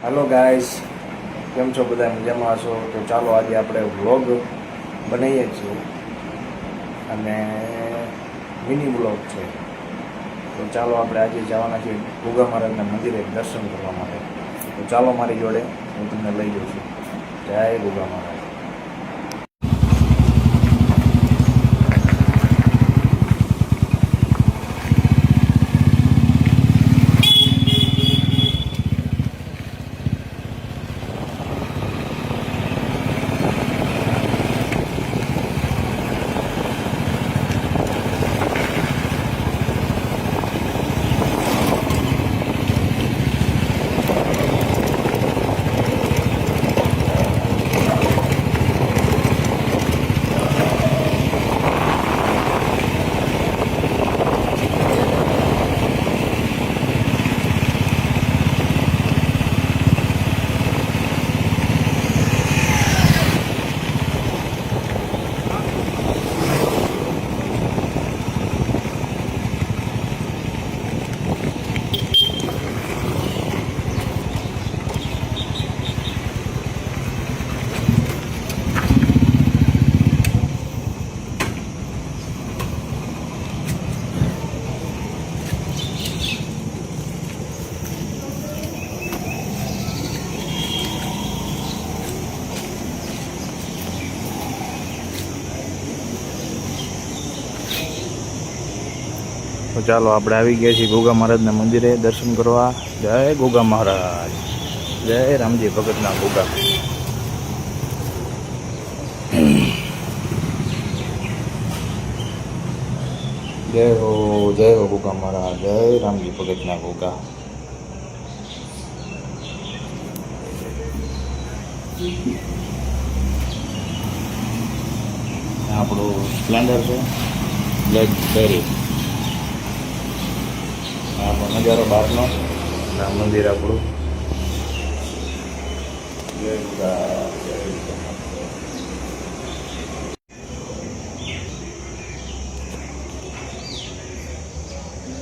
Hello guys, केम छो बधा मजामां छो? तो चालो आज આપણે વ્લોગ બનાવીએ છીએ અને મિની વ્લોગ છે. તો ચાલો આપણે આજે જવાના છીએ ગોગા મહારાજના મંદિરે દર્શન કરવા માટે. તો ચાલો મારી જોડે, હું તમને લઈ જઉં છું. જય ગોગા મહારાજ. તો ચાલો આપણે આવી ગયા છીએ ગોગા મહારાજના મંદિરે દર્શન કરવા. જય ગોગા મહારાજ, જય રામજી ભગતના ગોગા. જય હો ગોગા મહારાજ, જય રામજી ભગતના ગોગા. આપણું સ્પ્લેન્ડર છે, બ્લેક બેરી. આપણો નજારો બહારનો, આ મંદિર આપણું. જય ગોગા, જય ગોગા.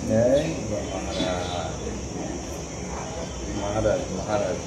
જય ગોગા મહારાજ, મહારાજ મહારાજ.